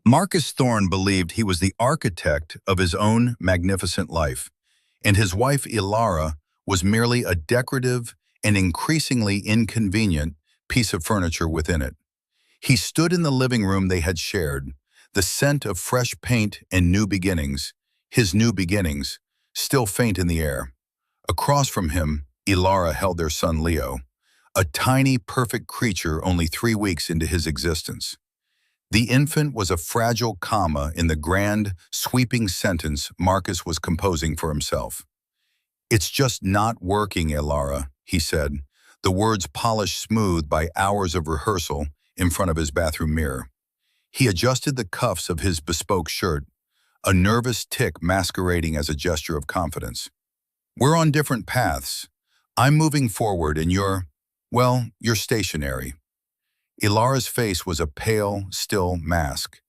Marcus Thorne believed he was the architect of his own magnificent life, and his wife Ilara was merely a decorative and increasingly inconvenient piece of furniture within it. He stood in the living room they had shared, the scent of fresh paint and new beginnings, his new beginnings, still faint in the air. Across from him, Ilara held their son Leo, a tiny, perfect creature only 3 weeks into his existence. The infant was a fragile comma in the grand, sweeping sentence Marcus was composing for himself. "It's just not working, Ilara," he said, the words polished smooth by hours of rehearsal in front of his bathroom mirror. He adjusted the cuffs of his bespoke shirt, a nervous tick masquerading as a gesture of confidence. "We're on different paths. I'm moving forward and you're stationary." Ilara's face was a pale, still mask.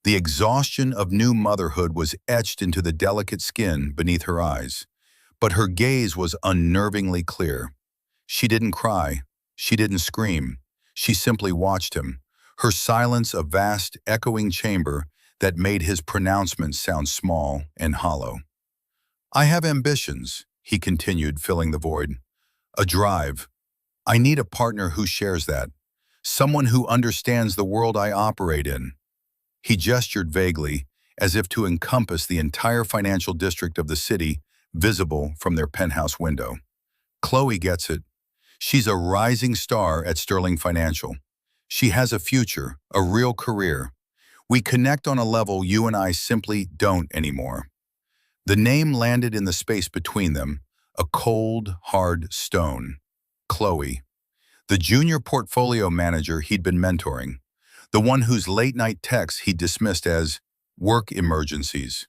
The exhaustion of new motherhood was etched into the delicate skin beneath her eyes, but her gaze was unnervingly clear. She didn't cry. She didn't scream. She simply watched him, her silence a vast, echoing chamber that made his pronouncements sound small and hollow. "I have ambitions," he continued, filling the void. "A drive. I need a partner who shares that. Someone who understands the world I operate in." He gestured vaguely, as if to encompass the entire financial district of the city, visible from their penthouse window. "Chloe gets it. She's a rising star at Sterling Financial. She has a future, a real career. We connect on a level you and I simply don't anymore." The name landed in the space between them, a cold, hard stone. Chloe. The junior portfolio manager he'd been mentoring, the one whose late-night texts he dismissed as work emergencies.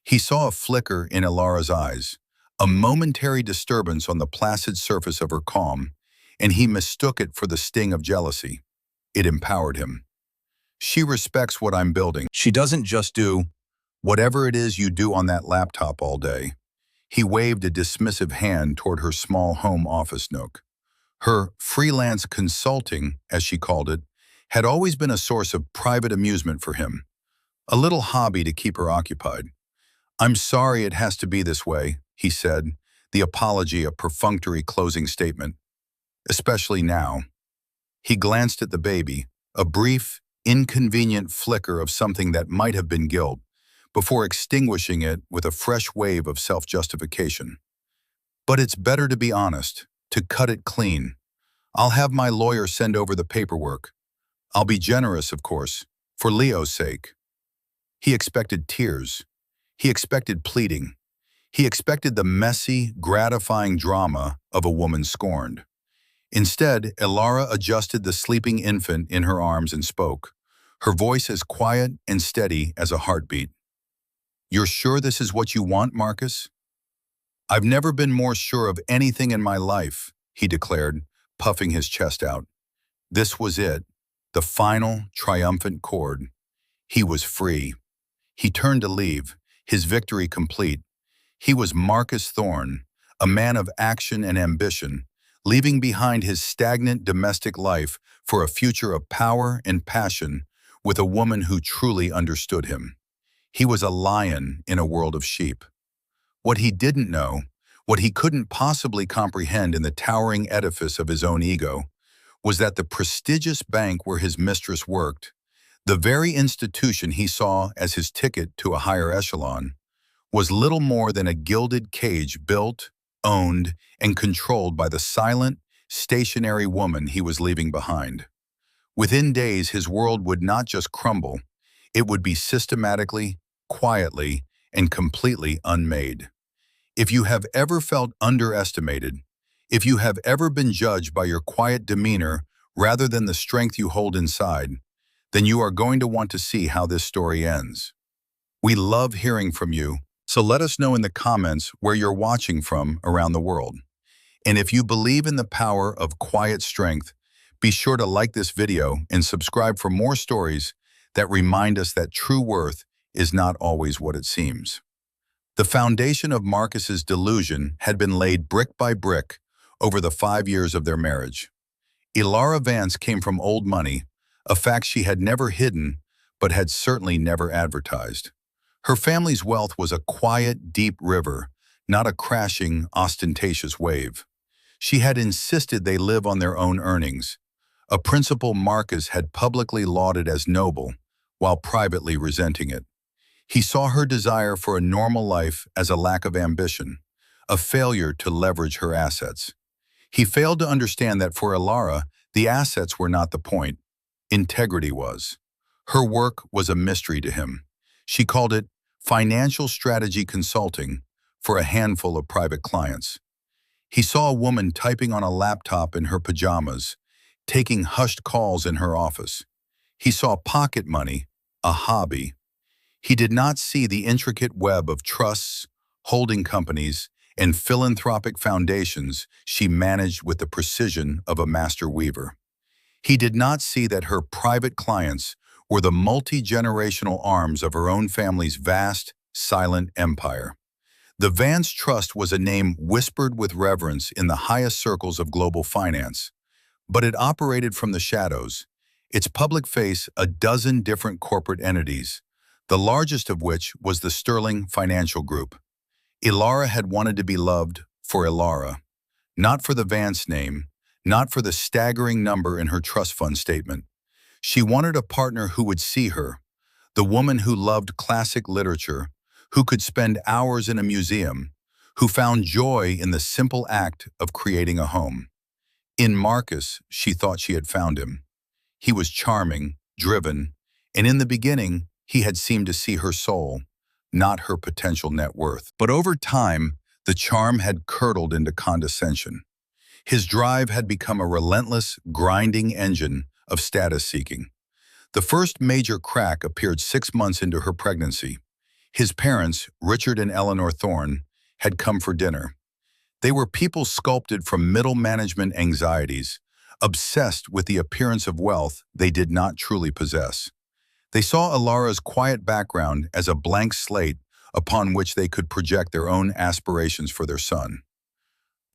He saw a flicker in Ilara's eyes, a momentary disturbance on the placid surface of her calm, and he mistook it for the sting of jealousy. It empowered him. "She respects what I'm building. She doesn't just do whatever it is you do on that laptop all day." He waved a dismissive hand toward her small home office nook. Her freelance consulting, as she called it, had always been a source of private amusement for him, a little hobby to keep her occupied. "I'm sorry it has to be this way," he said, the apology a perfunctory closing statement. "Especially now." He glanced at the baby, a brief, inconvenient flicker of something that might have been guilt, before extinguishing it with a fresh wave of self-justification. "But it's better to be honest, to cut it clean. I'll have my lawyer send over the paperwork. I'll be generous, of course, for Leo's sake." He expected tears. He expected pleading. He expected the messy, gratifying drama of a woman scorned. Instead, Ilara adjusted the sleeping infant in her arms and spoke, her voice as quiet and steady as a heartbeat. "You're sure this is what you want, Marcus?" "I've never been more sure of anything in my life," he declared, puffing his chest out. This was it, the final, triumphant chord. He was free. He turned to leave, his victory complete. He was Marcus Thorne, a man of action and ambition, leaving behind his stagnant domestic life for a future of power and passion with a woman who truly understood him. He was a lion in a world of sheep. What he didn't know, what he couldn't possibly comprehend in the towering edifice of his own ego, was that the prestigious bank where his mistress worked, the very institution he saw as his ticket to a higher echelon, was little more than a gilded cage built, owned, and controlled by the silent, stationary woman he was leaving behind. Within days, his world would not just crumble, it would be systematically, quietly, and completely unmade. If you have ever felt underestimated, if you have ever been judged by your quiet demeanor rather than the strength you hold inside, then you are going to want to see how this story ends. We love hearing from you, so let us know in the comments where you're watching from around the world. And if you believe in the power of quiet strength, be sure to like this video and subscribe for more stories that remind us that true worth is not always what it seems. The foundation of Marcus's delusion had been laid brick by brick over the 5 years of their marriage. Ilara Vance came from old money, a fact she had never hidden, but had certainly never advertised. Her family's wealth was a quiet, deep river, not a crashing, ostentatious wave. She had insisted they live on their own earnings, a principle Marcus had publicly lauded as noble, while privately resenting it. He saw her desire for a normal life as a lack of ambition, a failure to leverage her assets. He failed to understand that for Ilara, the assets were not the point. Integrity was. Her work was a mystery to him. She called it financial strategy consulting for a handful of private clients. He saw a woman typing on a laptop in her pajamas, taking hushed calls in her office. He saw pocket money, a hobby. He did not see the intricate web of trusts, holding companies, and philanthropic foundations she managed with the precision of a master weaver. He did not see that her private clients were the multi-generational arms of her own family's vast, silent empire. The Vance Trust was a name whispered with reverence in the highest circles of global finance, but it operated from the shadows, its public face a dozen different corporate entities, the largest of which was the Sterling Financial Group. Ilara had wanted to be loved for Ilara, not for the Vance name, not for the staggering number in her trust fund statement. She wanted a partner who would see her, the woman who loved classic literature, who could spend hours in a museum, who found joy in the simple act of creating a home. In Marcus, she thought she had found him. He was charming, driven, and in the beginning, he had seemed to see her soul, not her potential net worth. But over time, the charm had curdled into condescension. His drive had become a relentless, grinding engine of status-seeking. The first major crack appeared 6 months into her pregnancy. His parents, Richard and Eleanor Thorne, had come for dinner. They were people sculpted from middle management anxieties, obsessed with the appearance of wealth they did not truly possess. They saw Ilara's quiet background as a blank slate upon which they could project their own aspirations for their son.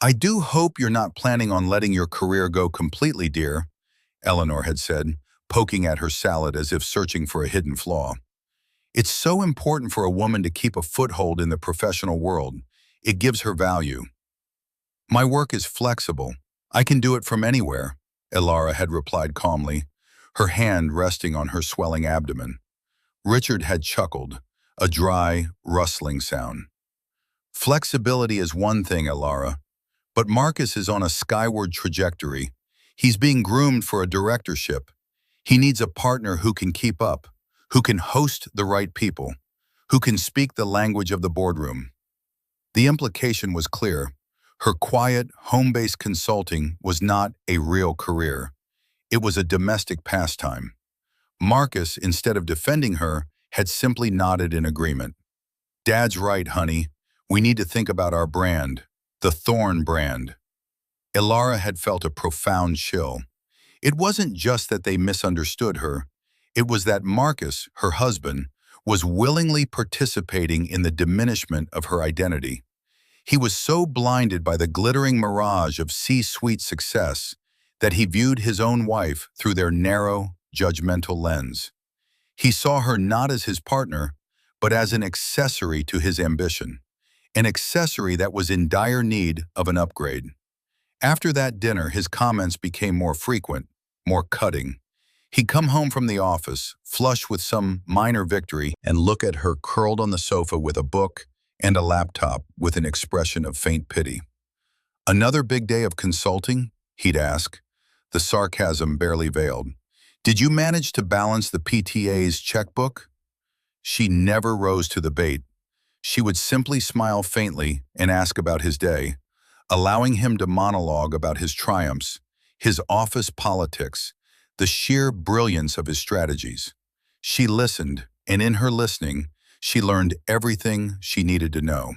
"I do hope you're not planning on letting your career go completely, dear," Eleanor had said, poking at her salad as if searching for a hidden flaw. "It's so important for a woman to keep a foothold in the professional world. It gives her value." "My work is flexible. I can do it from anywhere," Ilara had replied calmly, her hand resting on her swelling abdomen. Richard had chuckled, a dry, rustling sound. "Flexibility is one thing, Ilara, but Marcus is on a skyward trajectory. He's being groomed for a directorship. He needs a partner who can keep up, who can host the right people, who can speak the language of the boardroom." The implication was clear. Her quiet, home-based consulting was not a real career. It was a domestic pastime. Marcus, instead of defending her, had simply nodded in agreement. "Dad's right, honey. We need to think about our brand, the Thorne brand." Ilara had felt a profound chill. It wasn't just that they misunderstood her. It was that Marcus, her husband, was willingly participating in the diminishment of her identity. He was so blinded by the glittering mirage of C-suite success that he viewed his own wife through their narrow, judgmental lens. He saw her not as his partner, but as an accessory to his ambition, an accessory that was in dire need of an upgrade. After that dinner, his comments became more frequent, more cutting. He'd come home from the office, flushed with some minor victory, and look at her curled on the sofa with a book and a laptop with an expression of faint pity. "Another big day of consulting?" he'd ask, the sarcasm barely veiled. "Did you manage to balance the PTA's checkbook?" She never rose to the bait. She would simply smile faintly and ask about his day, allowing him to monologue about his triumphs, his office politics, the sheer brilliance of his strategies. She listened, and in her listening, she learned everything she needed to know.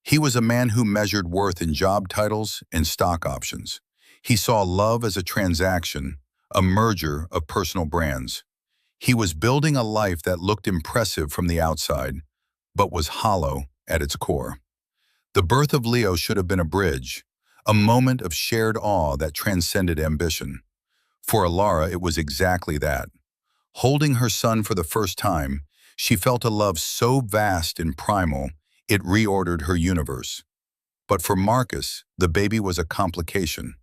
He was a man who measured worth in job titles and stock options. He saw love as a transaction, a merger of personal brands. He was building a life that looked impressive from the outside, but was hollow at its core. The birth of Leo should have been a bridge, a moment of shared awe that transcended ambition. For Ilara, it was exactly that. Holding her son for the first time, she felt a love so vast and primal, it reordered her universe. But for Marcus, the baby was a complication,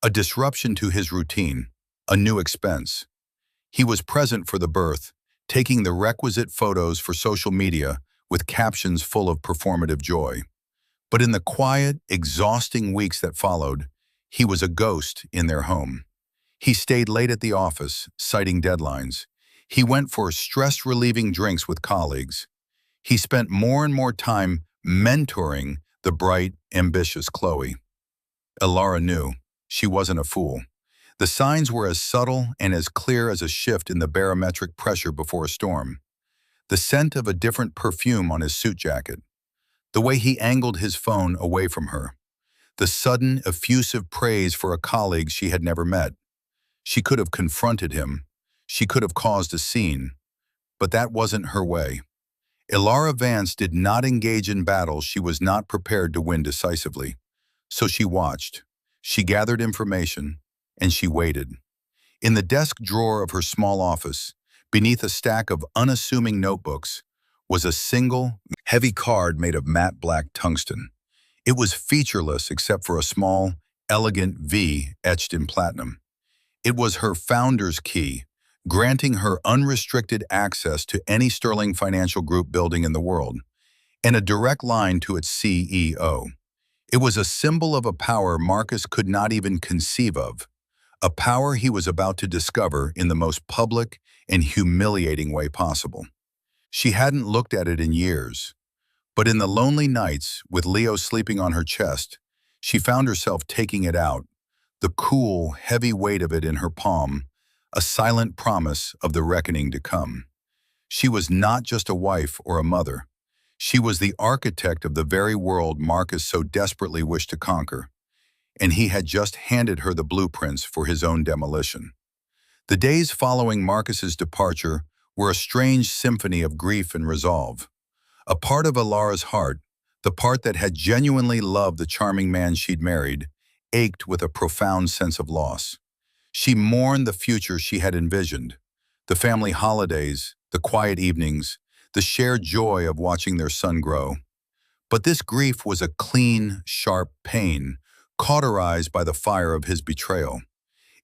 a disruption to his routine, a new expense. He was present for the birth, taking the requisite photos for social media with captions full of performative joy. But in the quiet, exhausting weeks that followed, he was a ghost in their home. He stayed late at the office, citing deadlines. He went for stress-relieving drinks with colleagues. He spent more and more time mentoring the bright, ambitious Chloe. Elara knew she wasn't a fool. The signs were as subtle and as clear as a shift in the barometric pressure before a storm. The scent of a different perfume on his suit jacket. The way he angled his phone away from her. The sudden, effusive praise for a colleague she had never met. She could have confronted him. She could have caused a scene. But that wasn't her way. Elara Vance did not engage in battles she was not prepared to win decisively. So she watched. She gathered information, and she waited. In the desk drawer of her small office, beneath a stack of unassuming notebooks, was a single, heavy card made of matte black tungsten. It was featureless except for a small, elegant V etched in platinum. It was her founder's key, granting her unrestricted access to any Sterling Financial Group building in the world, and a direct line to its CEO. It was a symbol of a power Marcus could not even conceive of, a power he was about to discover in the most public and humiliating way possible. She hadn't looked at it in years, but in the lonely nights, with Leo sleeping on her chest, she found herself taking it out, the cool, heavy weight of it in her palm, a silent promise of the reckoning to come. She was not just a wife or a mother. She was the architect of the very world Marcus so desperately wished to conquer, and he had just handed her the blueprints for his own demolition. The days following Marcus's departure were a strange symphony of grief and resolve. A part of Elara's heart, the part that had genuinely loved the charming man she'd married, ached with a profound sense of loss. She mourned the future she had envisioned, the family holidays, the quiet evenings, the shared joy of watching their son grow. But this grief was a clean, sharp pain, cauterized by the fire of his betrayal.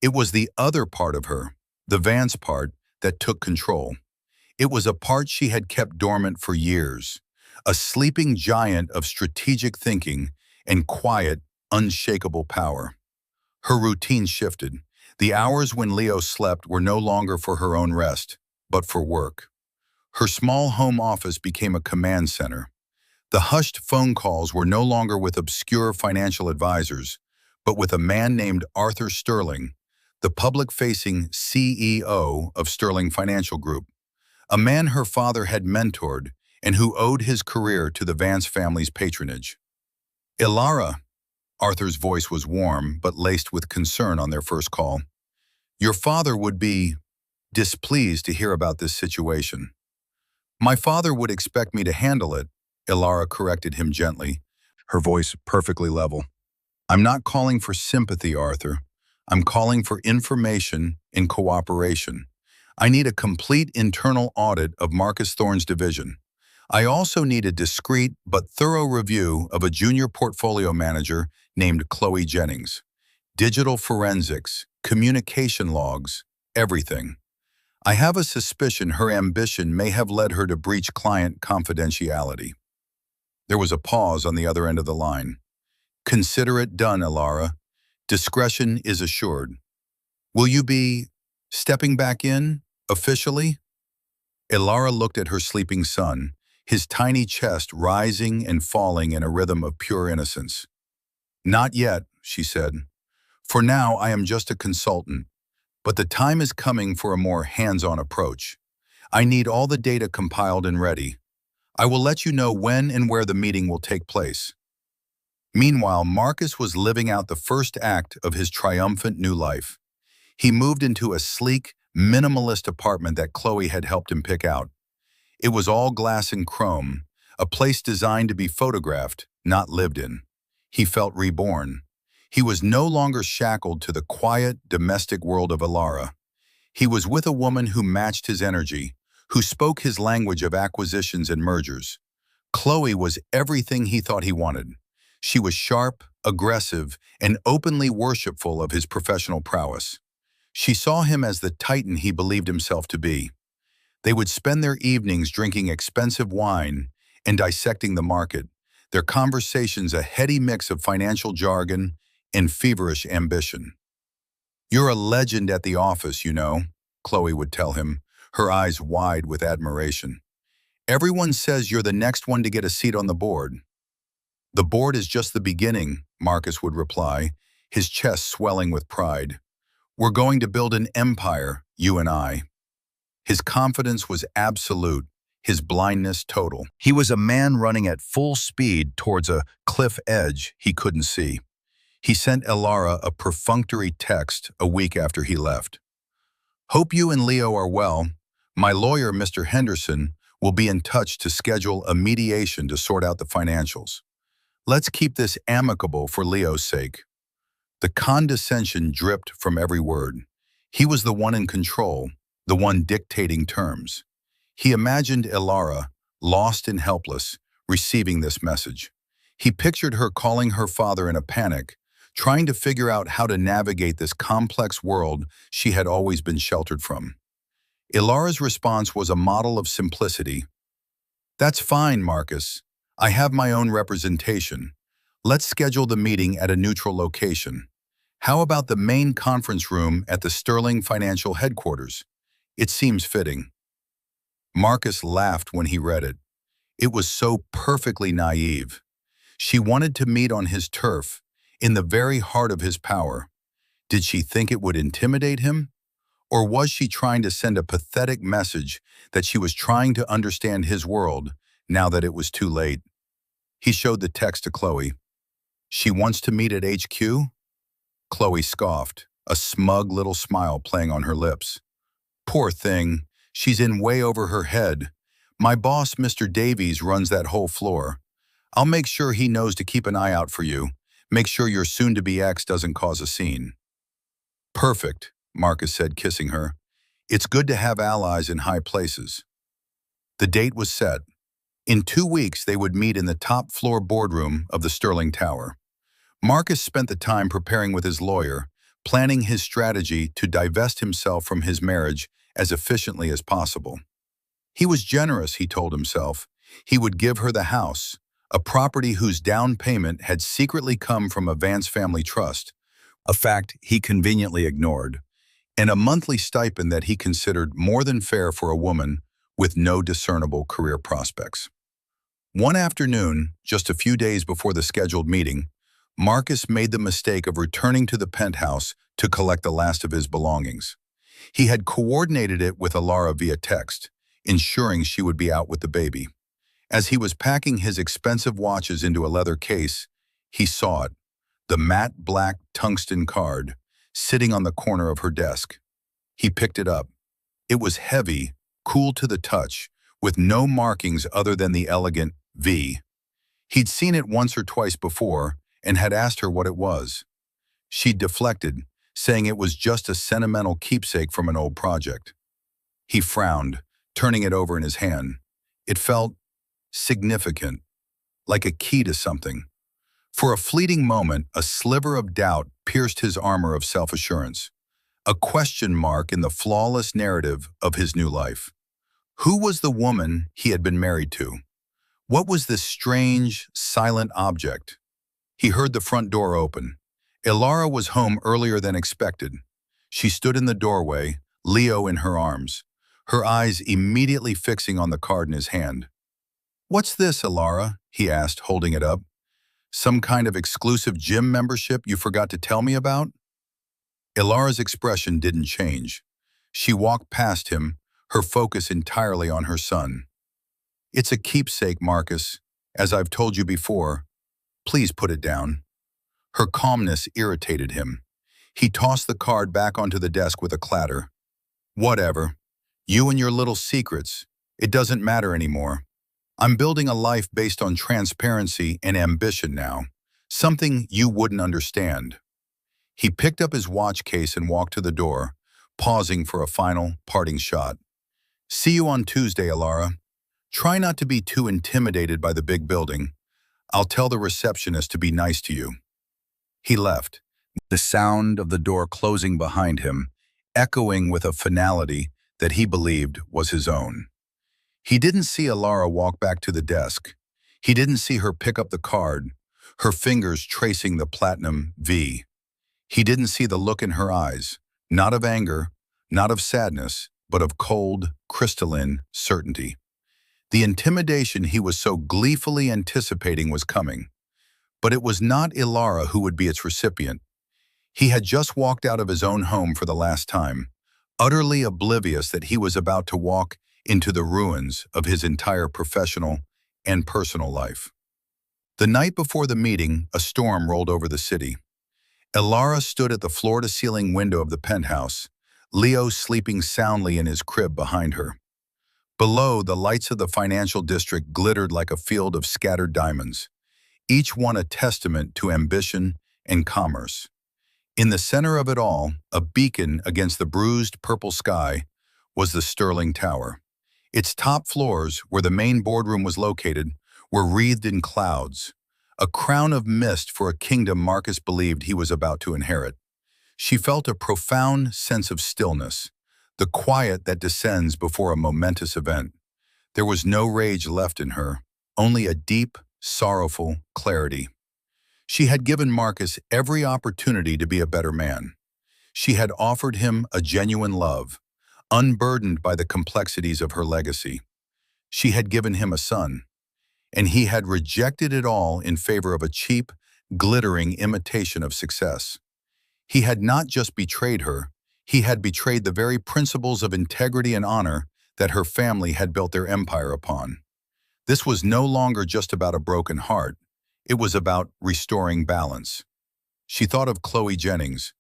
It was the other part of her, the Vance part, that took control. It was a part she had kept dormant for years, a sleeping giant of strategic thinking and quiet, unshakable power. Her routine shifted. The hours when Leo slept were no longer for her own rest, but for work. Her small home office became a command center. The hushed phone calls were no longer with obscure financial advisors, but with a man named Arthur Sterling, the public-facing CEO of Sterling Financial Group, a man her father had mentored and who owed his career to the Vance family's patronage. Elara, Arthur's voice was warm but laced with concern on their first call. Your father would be displeased to hear about this situation. My father would expect me to handle it, Elara corrected him gently, her voice perfectly level. I'm not calling for sympathy, Arthur. I'm calling for information and cooperation. I need a complete internal audit of Marcus Thorne's division. I also need a discreet but thorough review of a junior portfolio manager named Chloe Jennings. Digital forensics, communication logs, everything. I have a suspicion her ambition may have led her to breach client confidentiality. There was a pause on the other end of the line. Consider it done, Elara. Discretion is assured. Will you be stepping back in, officially? Elara looked at her sleeping son, his tiny chest rising and falling in a rhythm of pure innocence. Not yet, she said. For now, I am just a consultant, but the time is coming for a more hands-on approach. I need all the data compiled and ready. I will let you know when and where the meeting will take place. Meanwhile, Marcus was living out the first act of his triumphant new life. He moved into a sleek, minimalist apartment that Chloe had helped him pick out. It was all glass and chrome, a place designed to be photographed, not lived in. He felt reborn. He was no longer shackled to the quiet, domestic world of Elara. He was with a woman who matched his energy, who spoke his language of acquisitions and mergers. Chloe was everything he thought he wanted. She was sharp, aggressive, and openly worshipful of his professional prowess. She saw him as the titan he believed himself to be. They would spend their evenings drinking expensive wine and dissecting the market, their conversations a heady mix of financial jargon and feverish ambition. "You're a legend at the office, you know," Chloe would tell him, her eyes wide with admiration. "Everyone says you're the next one to get a seat on the board." "The board is just the beginning," Marcus would reply, his chest swelling with pride. "We're going to build an empire, you and I." His confidence was absolute, his blindness total. He was a man running at full speed towards a cliff edge he couldn't see. He sent Elara a perfunctory text a week after he left. "Hope you and Leo are well. My lawyer, Mr. Henderson, will be in touch to schedule a mediation to sort out the financials. Let's keep this amicable for Leo's sake." The condescension dripped from every word. He was the one in control, the one dictating terms. He imagined Elara, lost and helpless, receiving this message. He pictured her calling her father in a panic, trying to figure out how to navigate this complex world she had always been sheltered from. Elara's response was a model of simplicity. "That's fine, Marcus. I have my own representation. Let's schedule the meeting at a neutral location. How about the main conference room at the Sterling Financial Headquarters? It seems fitting." Marcus laughed when he read it. It was so perfectly naive. She wanted to meet on his turf, in the very heart of his power. Did she think it would intimidate him? Or was she trying to send a pathetic message that she was trying to understand his world now that it was too late? He showed the text to Chloe. "She wants to meet at HQ?" Chloe scoffed, a smug little smile playing on her lips. "Poor thing, she's in way over her head. My boss, Mr. Davies, runs that whole floor. I'll make sure he knows to keep an eye out for you. Make sure your soon-to-be ex doesn't cause a scene." "Perfect," Marcus said, kissing her. "It's good to have allies in high places." The date was set. In 2 weeks, they would meet in the top-floor boardroom of the Sterling Tower. Marcus spent the time preparing with his lawyer, planning his strategy to divest himself from his marriage as efficiently as possible. He was generous, he told himself. He would give her the house, a property whose down payment had secretly come from a Vance family trust, a fact he conveniently ignored, and a monthly stipend that he considered more than fair for a woman with no discernible career prospects. One afternoon, just a few days before the scheduled meeting, Marcus made the mistake of returning to the penthouse to collect the last of his belongings. He had coordinated it with Elara via text, ensuring she would be out with the baby. As he was packing his expensive watches into a leather case, he saw it, the matte black tungsten card, sitting on the corner of her desk. He picked it up. It was heavy, cool to the touch, with no markings other than the elegant V. He'd seen it once or twice before and had asked her what it was. She deflected, saying it was just a sentimental keepsake from an old project. He frowned, turning it over in his hand. It felt significant, like a key to something. For a fleeting moment, a sliver of doubt pierced his armor of self-assurance, a question mark in the flawless narrative of his new life. Who was the woman he had been married to? What was this strange, silent object? He heard the front door open. Elara was home earlier than expected. She stood in the doorway, Leo in her arms, her eyes immediately fixing on the card in his hand. "What's this, Elara?" he asked, holding it up. "Some kind of exclusive gym membership you forgot to tell me about?" Elara's expression didn't change. She walked past him, her focus entirely on her son. "It's a keepsake, Marcus. As I've told you before. Please put it down." Her calmness irritated him. He tossed the card back onto the desk with a clatter. "Whatever. You and your little secrets. It doesn't matter anymore. I'm building a life based on transparency and ambition now, something you wouldn't understand." He picked up his watch case and walked to the door, pausing for a final, parting shot. "See you on Tuesday, Alara. Try not to be too intimidated by the big building. I'll tell the receptionist to be nice to you." He left, the sound of the door closing behind him, echoing with a finality that he believed was his own. He didn't see Alara walk back to the desk. He didn't see her pick up the card, her fingers tracing the platinum V. He didn't see the look in her eyes, not of anger, not of sadness, but of cold, crystalline certainty. The intimidation he was so gleefully anticipating was coming. But it was not Ilara who would be its recipient. He had just walked out of his own home for the last time, utterly oblivious that he was about to walk into the ruins of his entire professional and personal life. The night before the meeting, a storm rolled over the city. Ilara stood at the floor-to-ceiling window of the penthouse, Leo sleeping soundly in his crib behind her. Below, the lights of the financial district glittered like a field of scattered diamonds, each one a testament to ambition and commerce. In the center of it all, a beacon against the bruised purple sky, was the Sterling Tower. Its top floors, where the main boardroom was located, were wreathed in clouds, a crown of mist for a kingdom Marcus believed he was about to inherit. She felt a profound sense of stillness, the quiet that descends before a momentous event. There was no rage left in her, only a deep, sorrowful clarity. She had given Marcus every opportunity to be a better man. She had offered him a genuine love, unburdened by the complexities of her legacy. She had given him a son, and he had rejected it all in favor of a cheap, glittering imitation of success. He had not just betrayed her, he had betrayed the very principles of integrity and honor that her family had built their empire upon. This was no longer just about a broken heart. It was about restoring balance. She thought of Chloe Jennings.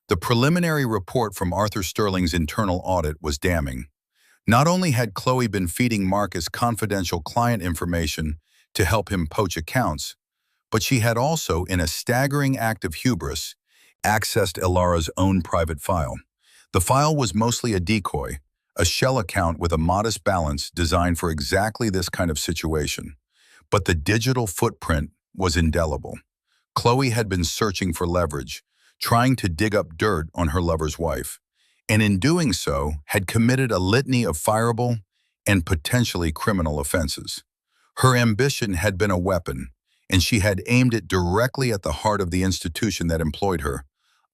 The preliminary report from Arthur Sterling's internal audit was damning. Not only had Chloe been feeding Marcus confidential client information to help him poach accounts, but she had also, in a staggering act of hubris, accessed Ilara's own private file. The file was mostly a decoy, a shell account with a modest balance designed for exactly this kind of situation. But the digital footprint was indelible. Chloe had been searching for leverage, trying to dig up dirt on her lover's wife, and in doing so had committed a litany of fireable and potentially criminal offenses. Her ambition had been a weapon, and she had aimed it directly at the heart of the institution that employed her,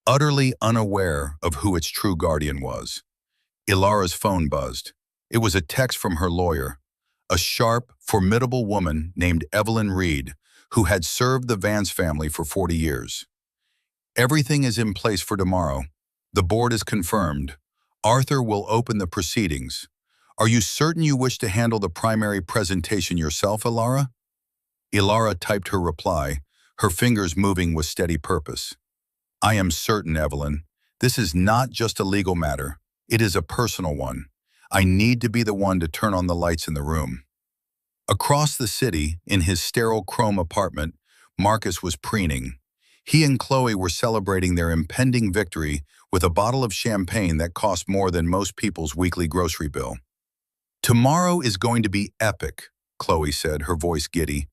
utterly unaware of who its true guardian was. Ilara's phone buzzed. It was a text from her lawyer, a sharp, formidable woman named Evelyn Reed, who had served the Vance family for 40 years. "Everything is in place for tomorrow. The board is confirmed. Arthur will open the proceedings. Are you certain you wish to handle the primary presentation yourself, Ilara?" Ilara typed her reply, her fingers moving with steady purpose. "I am certain, Evelyn. This is not just a legal matter. It is a personal one. I need to be the one to turn on the lights in the room." Across the city, in his sterile chrome apartment, Marcus was preening. He and Chloe were celebrating their impending victory with a bottle of champagne that cost more than most people's weekly grocery bill. "Tomorrow is going to be epic," Chloe said, her voice giddy.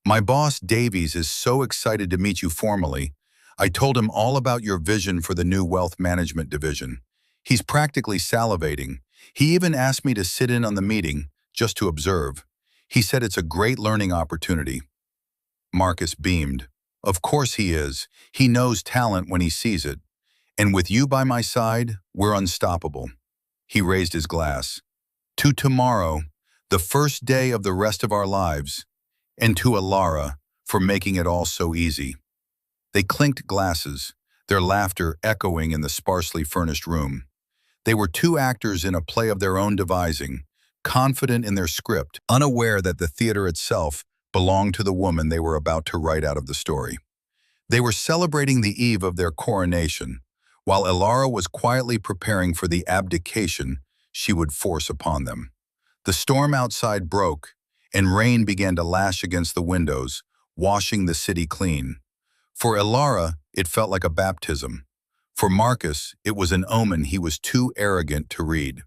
"My boss, Davies, is so excited to meet you formally. I told him all about your vision for the new wealth management division. He's practically salivating. He even asked me to sit in on the meeting, just to observe. He said it's a great learning opportunity." Marcus beamed. "Of course he is. He knows talent when he sees it. And with you by my side, we're unstoppable." He raised his glass. "To tomorrow, the first day of the rest of our lives, and to Ilara for making it all so easy." They clinked glasses, their laughter echoing in the sparsely furnished room. They were two actors in a play of their own devising, confident in their script, unaware that the theater itself belonged to the woman they were about to write out of the story. They were celebrating the eve of their coronation, while Ilara was quietly preparing for the abdication she would force upon them. The storm outside broke, and rain began to lash against the windows, washing the city clean. For Ilara, it felt like a baptism. For Marcus, it was an omen he was too arrogant to read.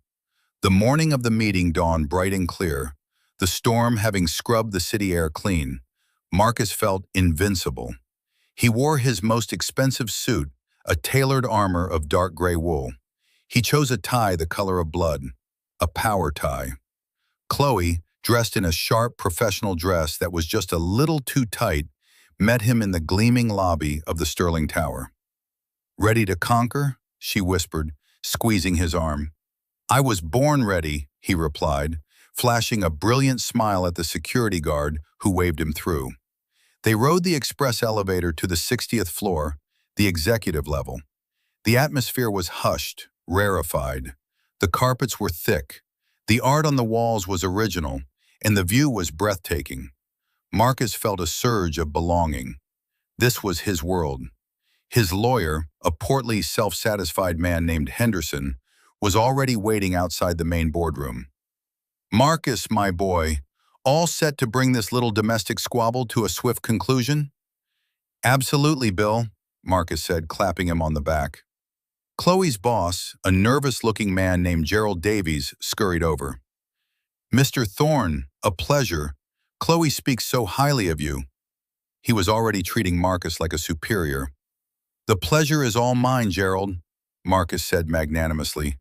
The morning of the meeting dawned bright and clear, the storm having scrubbed the city air clean. Marcus felt invincible. He wore his most expensive suit, a tailored armor of dark gray wool. He chose a tie the color of blood, a power tie. Chloe, dressed in a sharp professional dress that was just a little too tight, met him in the gleaming lobby of the Sterling Tower. "Ready to conquer?" she whispered, squeezing his arm. "I was born ready," he replied, flashing a brilliant smile at the security guard who waved him through. They rode the express elevator to the 60th floor, the executive level. The atmosphere was hushed, rarefied. The carpets were thick. The art on the walls was original, and the view was breathtaking. Marcus felt a surge of belonging. This was his world. His lawyer, a portly, self-satisfied man named Henderson, was already waiting outside the main boardroom. "Marcus, my boy, all set to bring this little domestic squabble to a swift conclusion?" "Absolutely, Bill," Marcus said, clapping him on the back. Chloe's boss, a nervous-looking man named Gerald Davies, scurried over. "Mr. Thorne, a pleasure. Chloe speaks so highly of you." He was already treating Marcus like a superior. "The pleasure is all mine, Gerald," Marcus said magnanimously.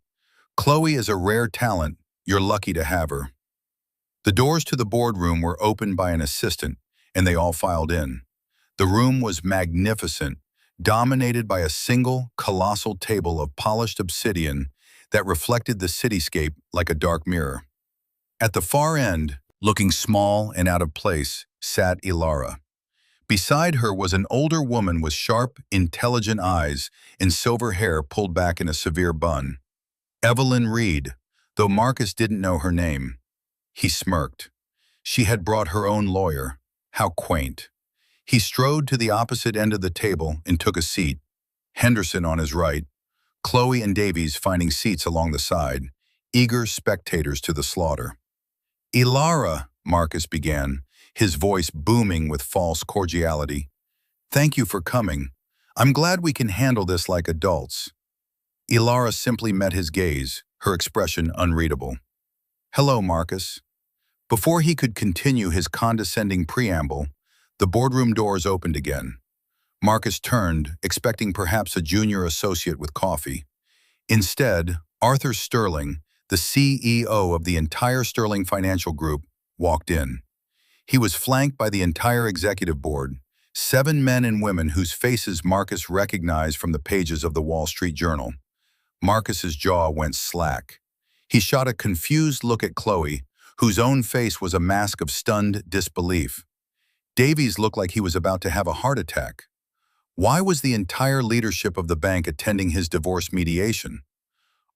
"Chloe is a rare talent. You're lucky to have her." The doors to the boardroom were opened by an assistant, and they all filed in. The room was magnificent, dominated by a single, colossal table of polished obsidian that reflected the cityscape like a dark mirror. At the far end, looking small and out of place, sat Ilara. Beside her was an older woman with sharp, intelligent eyes and silver hair pulled back in a severe bun. Evelyn Reed, though Marcus didn't know her name. He smirked. She had brought her own lawyer. How quaint. He strode to the opposite end of the table and took a seat. Henderson on his right, Chloe and Davies finding seats along the side, eager spectators to the slaughter. "Ilara," Marcus began, his voice booming with false cordiality. "Thank you for coming. I'm glad we can handle this like adults." Ilara simply met his gaze, her expression unreadable. "Hello, Marcus." Before he could continue his condescending preamble, the boardroom doors opened again. Marcus turned, expecting perhaps a junior associate with coffee. Instead, Arthur Sterling, the CEO of the entire Sterling Financial Group, walked in. He was flanked by the entire executive board, 7 men and women whose faces Marcus recognized from the pages of the Wall Street Journal. Marcus's jaw went slack. He shot a confused look at Chloe, whose own face was a mask of stunned disbelief. Davies looked like he was about to have a heart attack. Why was the entire leadership of the bank attending his divorce mediation?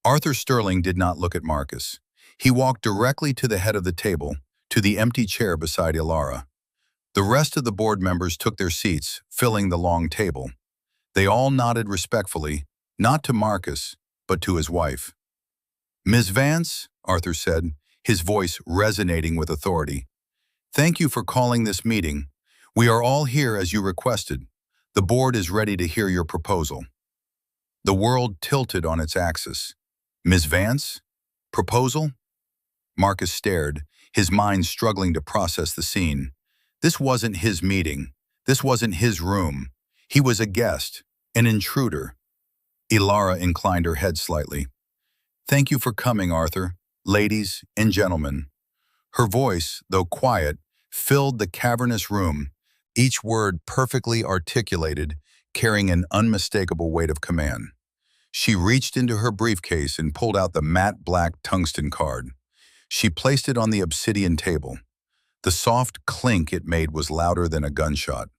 Arthur Sterling did not look at Marcus. He walked directly to the head of the table, to the empty chair beside Ilara. The rest of the board members took their seats, filling the long table. They all nodded respectfully, not to Marcus, but to his wife. "Ms. Vance," Arthur said, his voice resonating with authority, "thank you for calling this meeting. We are all here as you requested. The board is ready to hear your proposal." The world tilted on its axis. "Ms. Vance? Proposal?" Marcus stared, his mind struggling to process the scene. This wasn't his meeting. This wasn't his room. He was a guest, an intruder. Ilara inclined her head slightly. "Thank you for coming, Arthur, ladies and gentlemen." Her voice, though quiet, filled the cavernous room, each word perfectly articulated, carrying an unmistakable weight of command. She reached into her briefcase and pulled out the matte black tungsten card. She placed it on the obsidian table. The soft clink it made was louder than a gunshot.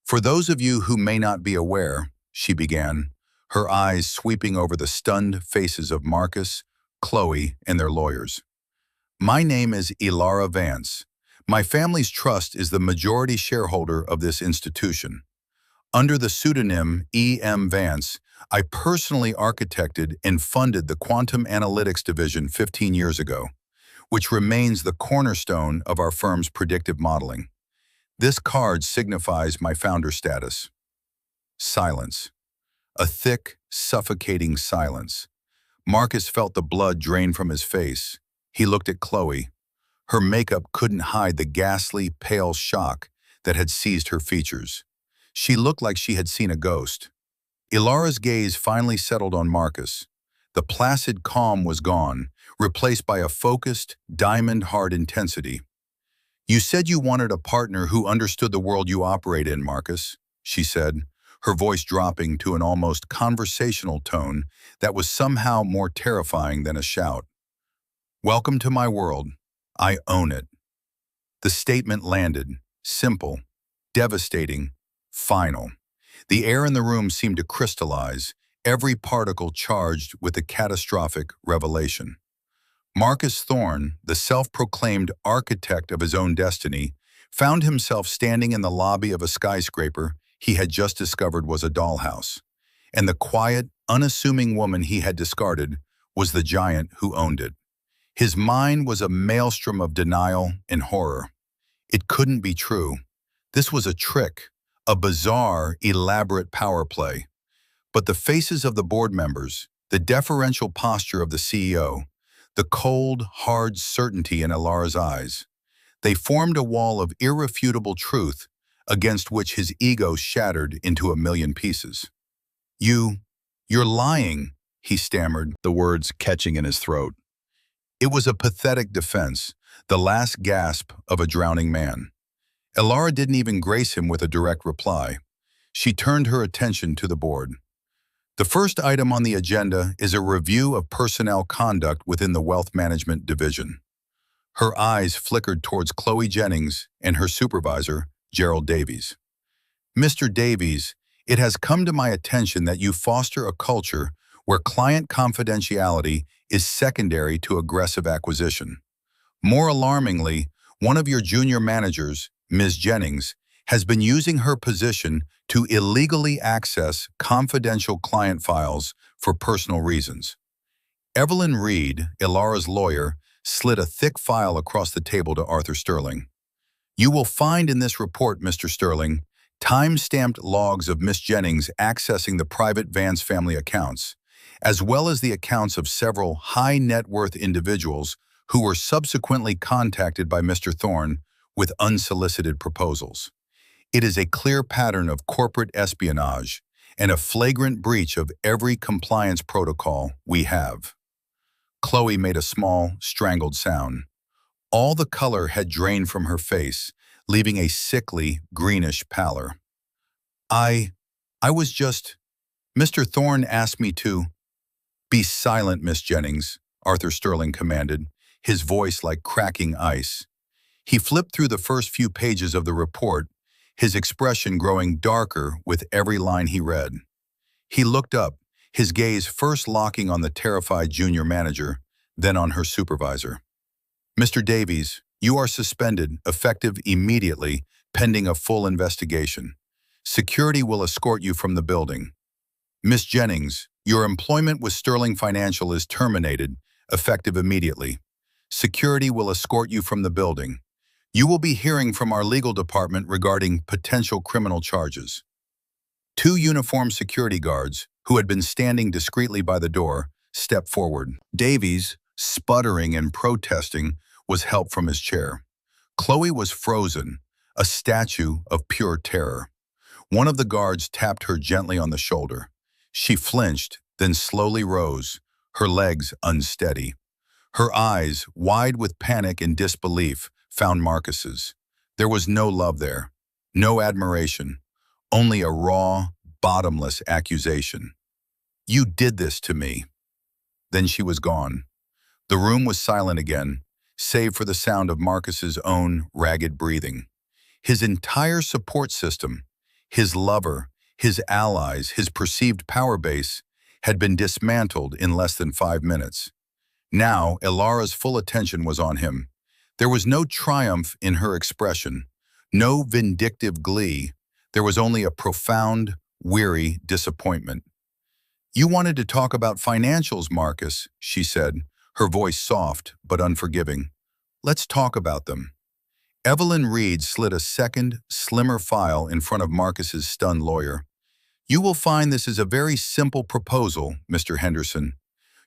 "For those of you who may not be aware," she began, her eyes sweeping over the stunned faces of Marcus, Chloe, and their lawyers. "My name is Ilara Vance. My family's trust is the majority shareholder of this institution. Under the pseudonym E.M. Vance, I personally architected and funded the Quantum Analytics Division 15 years ago, which remains the cornerstone of our firm's predictive modeling. This card signifies my founder status." Silence. a thick, suffocating silence. Marcus felt the blood drain from his face. He looked at Chloe. Her makeup couldn't hide the ghastly, pale shock that had seized her features. She looked like she had seen a ghost. Ilara's gaze finally settled on Marcus. The placid calm was gone, replaced by a focused, diamond-hard intensity. "You said you wanted a partner who understood the world you operate in, Marcus," she said, her voice dropping to an almost conversational tone that was somehow more terrifying than a shout. "Welcome to my world. I own it." The statement landed, simple, devastating, final. The air in the room seemed to crystallize, every particle charged with a catastrophic revelation. Marcus Thorne, the self-proclaimed architect of his own destiny, found himself standing in the lobby of a skyscraper he had just discovered was a dollhouse. And the quiet, unassuming woman he had discarded was the giant who owned it. His mind was a maelstrom of denial and horror. It couldn't be true. This was a trick, a bizarre, elaborate power play. But the faces of the board members, the deferential posture of the CEO, the cold, hard certainty in Ilara's eyes, they formed a wall of irrefutable truth against which his ego shattered into a million pieces. You're lying," he stammered, the words catching in his throat. It was a pathetic defense, the last gasp of a drowning man. Ilara didn't even grace him with a direct reply. She turned her attention to the board. "The first item on the agenda is a review of personnel conduct within the Wealth Management Division." Her eyes flickered towards Chloe Jennings and her supervisor, Gerald Davies. "Mr. Davies, it has come to my attention that you foster a culture where client confidentiality is secondary to aggressive acquisition. More alarmingly, one of your junior managers, Ms. Jennings, has been using her position to illegally access confidential client files for personal reasons." Evelyn Reed, Ilara's lawyer, slid a thick file across the table to Arthur Sterling. "You will find in this report, Mr. Sterling, time-stamped logs of Miss Jennings accessing the private Vance family accounts, as well as the accounts of several high-net-worth individuals who were subsequently contacted by Mr. Thorne with unsolicited proposals. It is a clear pattern of corporate espionage and a flagrant breach of every compliance protocol we have." Chloe made a small, strangled sound. All the color had drained from her face, leaving a sickly, greenish pallor. I was just... Mr. Thorne asked me to..." "Be silent, Miss Jennings," Arthur Sterling commanded, his voice like cracking ice. He flipped through the first few pages of the report, his expression growing darker with every line he read. He looked up, his gaze first locking on the terrified junior manager, then on her supervisor. "Mr. Davies, you are suspended, effective immediately, pending a full investigation. Security will escort you from the building. Miss Jennings, your employment with Sterling Financial is terminated, effective immediately. Security will escort you from the building. You will be hearing from our legal department regarding potential criminal charges." Two uniformed security guards, who had been standing discreetly by the door, stepped forward. Davies, sputtering and protesting, was helped from his chair. Chloe was frozen, a statue of pure terror. One of the guards tapped her gently on the shoulder. She flinched, then slowly rose, her legs unsteady. Her eyes, wide with panic and disbelief, found Marcus's. There was no love there, no admiration, only a raw, bottomless accusation. "You did this to me." Then she was gone. The room was silent again, save for the sound of Marcus's own ragged breathing. His entire support system, his lover, his allies, his perceived power base, had been dismantled in less than 5 minutes. Now, Ilara's full attention was on him. There was no triumph in her expression, no vindictive glee. There was only a profound, weary disappointment. "You wanted to talk about financials, Marcus," she said, her voice soft but unforgiving. "Let's talk about them." Evelyn Reed slid a second, slimmer file in front of Marcus's stunned lawyer. You will find this is a very simple proposal, Mr. Henderson.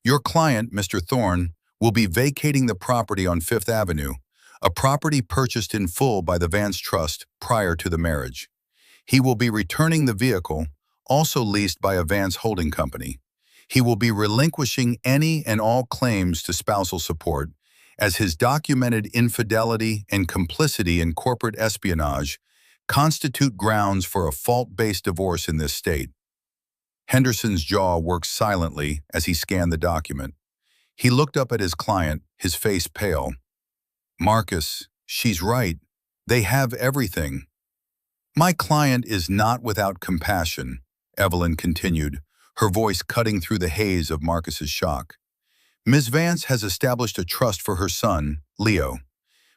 Your client, Mr. Thorne, will be vacating the property on Fifth Avenue, a property purchased in full by the Vance Trust prior to the marriage. He will be returning the vehicle, also leased by a Vance holding company. He will be relinquishing any and all claims to spousal support, as his documented infidelity and complicity in corporate espionage constitute grounds for a fault-based divorce in this state. Henderson's jaw worked silently as he scanned the document. He looked up at his client, his face pale. "Marcus, she's right. They have everything." "My client is not without compassion," Evelyn continued, her voice cutting through the haze of Marcus's shock. "Ms. Vance has established a trust for her son, Leo.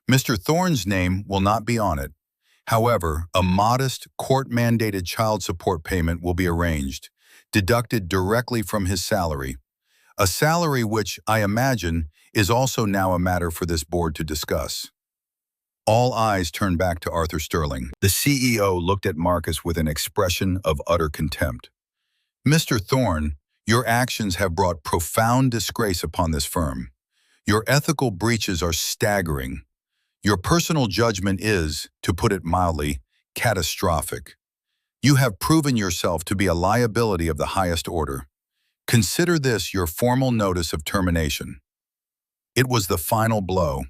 Mr. Thorne's name will not be on it. However, a modest, court-mandated child support payment will be arranged, deducted directly from his salary. A salary which, I imagine, is also now a matter for this board to discuss." All eyes turned back to Arthur Sterling. The CEO looked at Marcus with an expression of utter contempt. "Mr. Thorne, your actions have brought profound disgrace upon this firm. Your ethical breaches are staggering. Your personal judgment is, to put it mildly, catastrophic. You have proven yourself to be a liability of the highest order. Consider this your formal notice of termination." It was the final blow.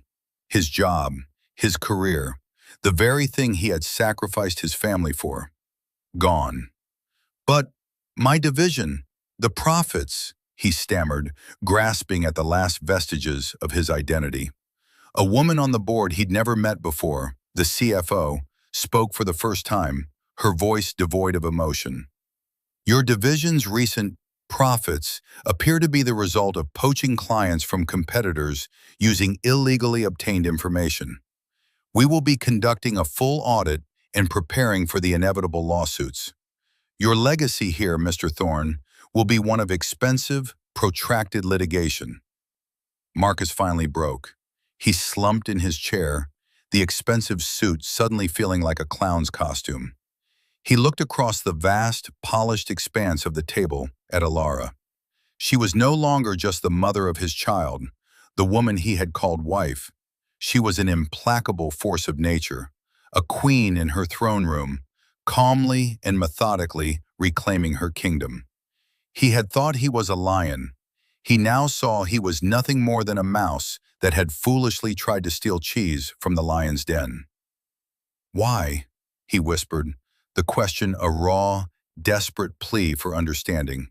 His job, his career, the very thing he had sacrificed his family for. Gone. "But my division, the profits," he stammered, grasping at the last vestiges of his identity. A woman on the board he'd never met before, the CFO, spoke for the first time, her voice devoid of emotion. "Your division's recent profits appear to be the result of poaching clients from competitors using illegally obtained information. We will be conducting a full audit and preparing for the inevitable lawsuits. Your legacy here, Mr. Thorne, will be one of expensive, protracted litigation." Marcus finally broke. He slumped in his chair, the expensive suit suddenly feeling like a clown's costume. He looked across the vast, polished expanse of the table at Alara. She was no longer just the mother of his child, the woman he had called wife. She was an implacable force of nature, a queen in her throne room, calmly and methodically reclaiming her kingdom. He had thought he was a lion. He now saw he was nothing more than a mouse that had foolishly tried to steal cheese from the lion's den. "Why?" he whispered, the question a raw, desperate plea for understanding.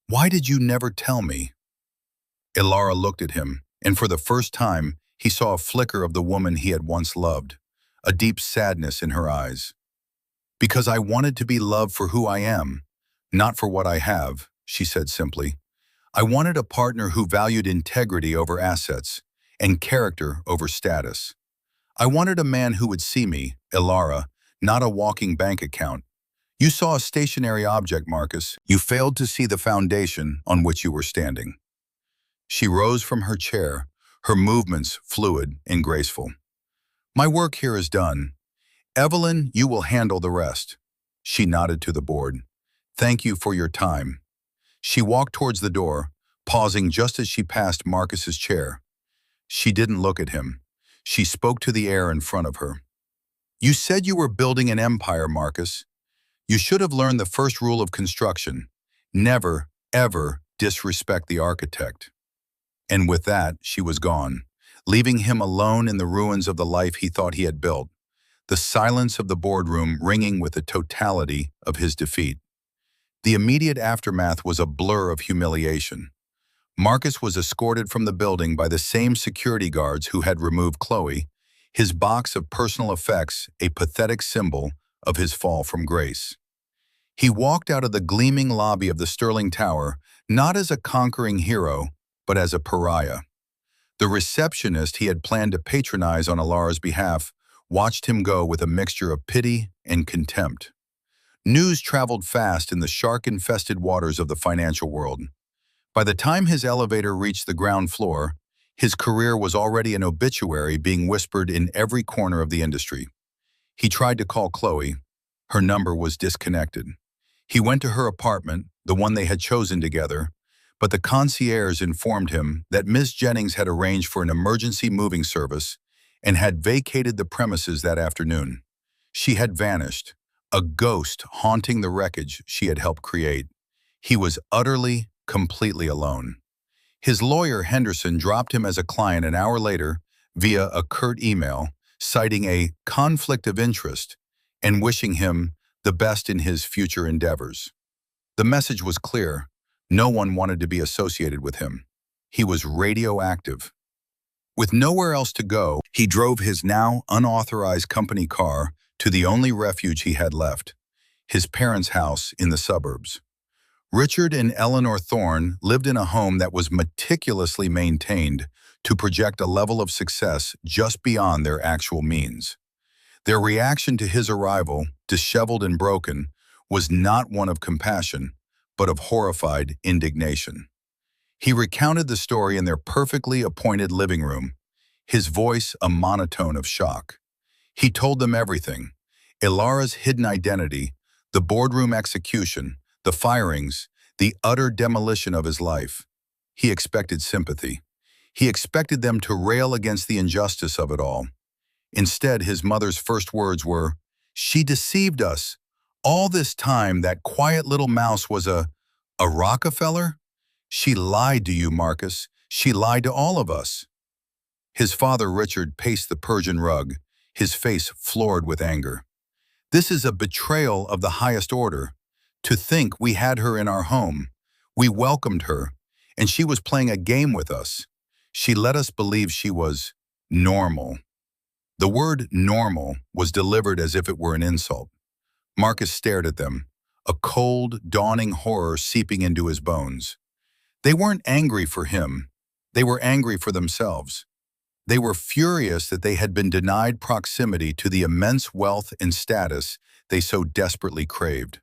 "Why did you never tell me?" Ilara looked at him, and for the first time, he saw a flicker of the woman he had once loved, a deep sadness in her eyes. "Because I wanted to be loved for who I am, not for what I have," she said simply. "I wanted a partner who valued integrity over assets and character over status. I wanted a man who would see me, Ilara, not a walking bank account. You saw a stationary object, Marcus. You failed to see the foundation on which you were standing." She rose from her chair, her movements fluid and graceful. "My work here is done. Evelyn, you will handle the rest." She nodded to the board. "Thank you for your time." She walked towards the door, pausing just as she passed Marcus's chair. She didn't look at him. She spoke to the air in front of her. "You said you were building an empire, Marcus. You should have learned the first rule of construction. Never, ever disrespect the architect." And with that, she was gone, leaving him alone in the ruins of the life he thought he had built, the silence of the boardroom ringing with the totality of his defeat. The immediate aftermath was a blur of humiliation. Marcus was escorted from the building by the same security guards who had removed Chloe, his box of personal effects a pathetic symbol of his fall from grace. He walked out of the gleaming lobby of the Sterling Tower not as a conquering hero, but as a pariah. The receptionist he had planned to patronize on Alara's behalf watched him go with a mixture of pity and contempt. News traveled fast in the shark-infested waters of the financial world. By the time his elevator reached the ground floor, his career was already an obituary being whispered in every corner of the industry. He tried to call Chloe. Her number was disconnected. He went to her apartment, the one they had chosen together, but the concierge informed him that Miss Jennings had arranged for an emergency moving service and had vacated the premises that afternoon. She had vanished, a ghost haunting the wreckage she had helped create. He was utterly, completely alone. His lawyer, Henderson, dropped him as a client an hour later via a curt email, citing a conflict of interest and wishing him the best in his future endeavors. The message was clear. No one wanted to be associated with him. He was radioactive. With nowhere else to go, he drove his now unauthorized company car to the only refuge he had left, his parents' house in the suburbs. Richard and Eleanor Thorne lived in a home that was meticulously maintained to project a level of success just beyond their actual means. Their reaction to his arrival, disheveled and broken, was not one of compassion, but of horrified indignation. He recounted the story in their perfectly appointed living room, his voice a monotone of shock. He told them everything: Ilara's hidden identity, the boardroom execution, the firings, the utter demolition of his life. He expected sympathy. He expected them to rail against the injustice of it all. Instead, his mother's first words were, "She deceived us. All this time, that quiet little mouse was a Rockefeller? She lied to you, Marcus. She lied to all of us." His father, Richard, paced the Persian rug, his face floored with anger. "This is a betrayal of the highest order. To think we had her in our home. We welcomed her, and she was playing a game with us. She let us believe she was normal." The word normal was delivered as if it were an insult. Marcus stared at them, a cold, dawning horror seeping into his bones. They weren't angry for him. They were angry for themselves. They were furious that they had been denied proximity to the immense wealth and status they so desperately craved.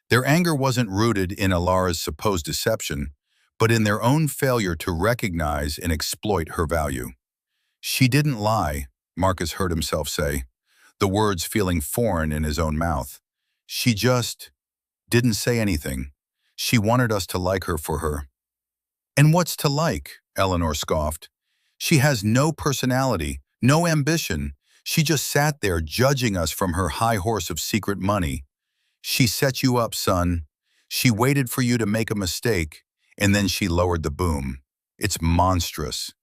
Their anger wasn't rooted in Ilara's supposed deception, but in their own failure to recognize and exploit her value. "She didn't lie," Marcus heard himself say, the words feeling foreign in his own mouth. "She just didn't say anything. She wanted us to like her for her." "And what's to like?" Eleanor scoffed. "She has no personality, no ambition. She just sat there judging us from her high horse of secret money. She set you up, son. She waited for you to make a mistake, and then she lowered the boom. It's monstrous."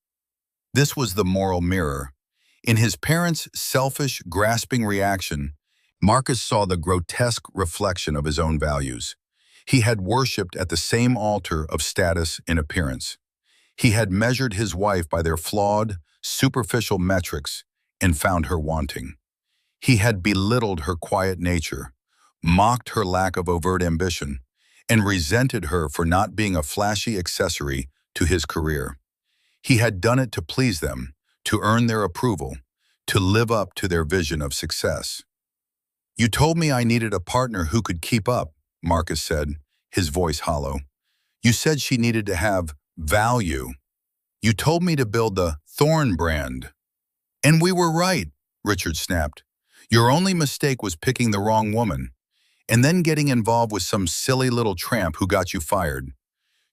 This was the moral mirror. In his parents' selfish, grasping reaction, Marcus saw the grotesque reflection of his own values. He had worshipped at the same altar of status and appearance. He had measured his wife by their flawed, superficial metrics and found her wanting. He had belittled her quiet nature, mocked her lack of overt ambition, and resented her for not being a flashy accessory to his career. He had done it to please them, to earn their approval, to live up to their vision of success. "You told me I needed a partner who could keep up," Marcus said, his voice hollow. "You said she needed to have value. You told me to build the Thorn brand." "And we were right," Richard snapped. "Your only mistake was picking the wrong woman, and then getting involved with some silly little tramp who got you fired.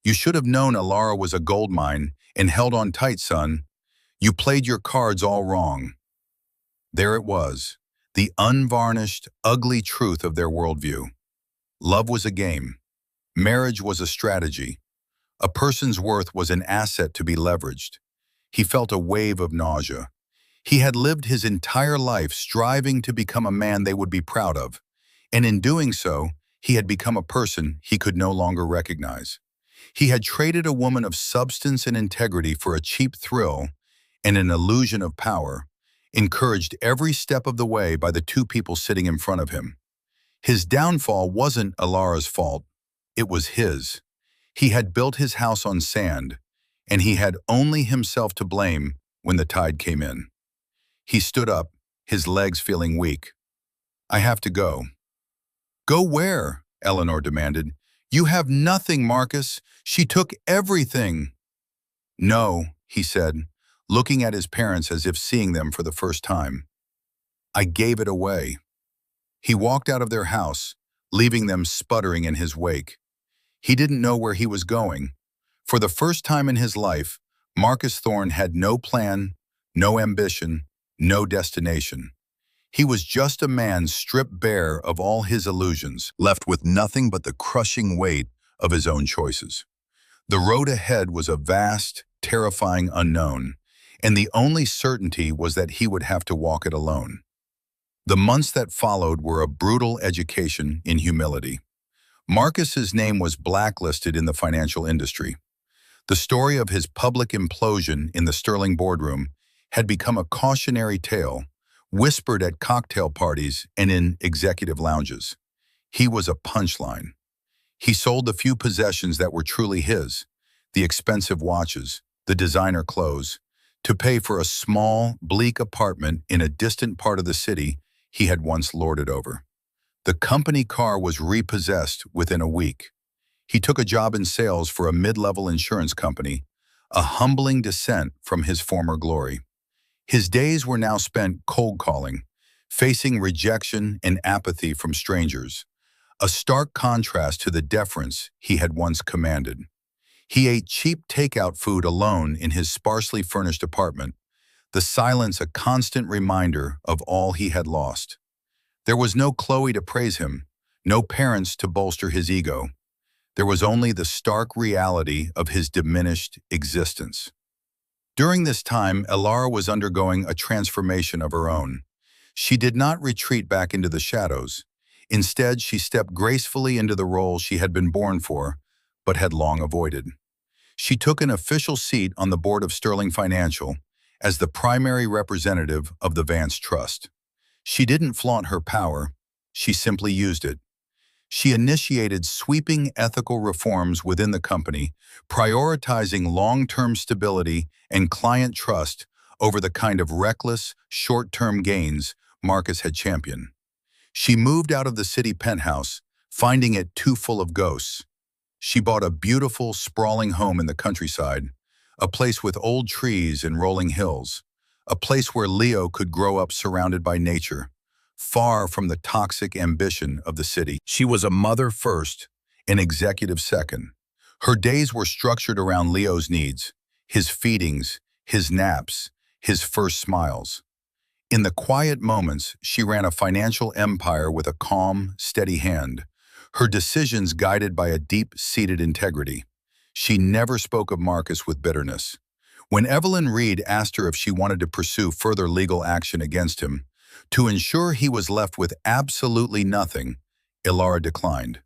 You should have known Ilara was a gold mine and held on tight, son. You played your cards all wrong." There it was, the unvarnished, ugly truth of their worldview. Love was a game. Marriage was a strategy. A person's worth was an asset to be leveraged. He felt a wave of nausea. He had lived his entire life striving to become a man they would be proud of, and in doing so, he had become a person he could no longer recognize. He had traded a woman of substance and integrity for a cheap thrill and an illusion of power, encouraged every step of the way by the two people sitting in front of him. His downfall wasn't Ilara's fault. It was his. He had built his house on sand, and he had only himself to blame when the tide came in. He stood up, his legs feeling weak. "I have to go." "Go where?" Eleanor demanded. "You have nothing, Marcus. She took everything." "No," he said, looking at his parents as if seeing them for the first time. "I gave it away." He walked out of their house, leaving them sputtering in his wake. He didn't know where he was going. For the first time in his life, Marcus Thorne had no plan, no ambition, no destination. He was just a man stripped bare of all his illusions, left with nothing but the crushing weight of his own choices. The road ahead was a vast, terrifying unknown, and the only certainty was that he would have to walk it alone. The months that followed were a brutal education in humility. Marcus's name was blacklisted in the financial industry. The story of his public implosion in the Sterling boardroom had become a cautionary tale, whispered at cocktail parties and in executive lounges. He was a punchline. He sold the few possessions that were truly his, the expensive watches, the designer clothes, to pay for a small, bleak apartment in a distant part of the city he had once lorded over. The company car was repossessed within a week. He took a job in sales for a mid-level insurance company, a humbling descent from his former glory. His days were now spent cold calling, facing rejection and apathy from strangers, a stark contrast to the deference he had once commanded. He ate cheap takeout food alone in his sparsely furnished apartment, the silence a constant reminder of all he had lost. There was no Chloe to praise him, no parents to bolster his ego. There was only the stark reality of his diminished existence. During this time, Elara was undergoing a transformation of her own. She did not retreat back into the shadows. Instead, she stepped gracefully into the role she had been born for, but had long avoided. She took an official seat on the board of Sterling Financial as the primary representative of the Vance Trust. She didn't flaunt her power, she simply used it. She initiated sweeping ethical reforms within the company, prioritizing long-term stability and client trust over the kind of reckless, short-term gains Marcus had championed. She moved out of the city penthouse, finding it too full of ghosts. She bought a beautiful, sprawling home in the countryside, a place with old trees and rolling hills, a place where Leo could grow up surrounded by nature, far from the toxic ambition of the city. She was a mother first, an executive second. Her days were structured around Leo's needs, his feedings, his naps, his first smiles. In the quiet moments, she ran a financial empire with a calm, steady hand, her decisions guided by a deep-seated integrity. She never spoke of Marcus with bitterness. When Evelyn Reed asked her if she wanted to pursue further legal action against him, to ensure he was left with absolutely nothing, Elara declined.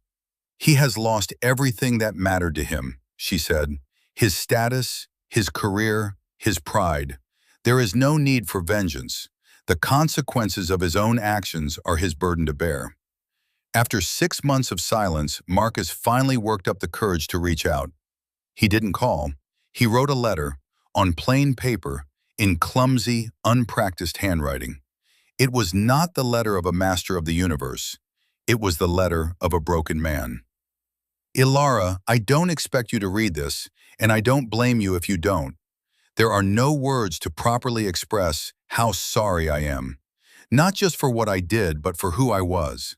"He has lost everything that mattered to him," she said. "His status, his career, his pride. There is no need for vengeance. The consequences of his own actions are his burden to bear." After 6 months of silence, Marcus finally worked up the courage to reach out. He didn't call. He wrote a letter, on plain paper, in clumsy, unpracticed handwriting. It was not the letter of a master of the universe. It was the letter of a broken man. "Elara, I don't expect you to read this, and I don't blame you if you don't. There are no words to properly express how sorry I am. Not just for what I did, but for who I was.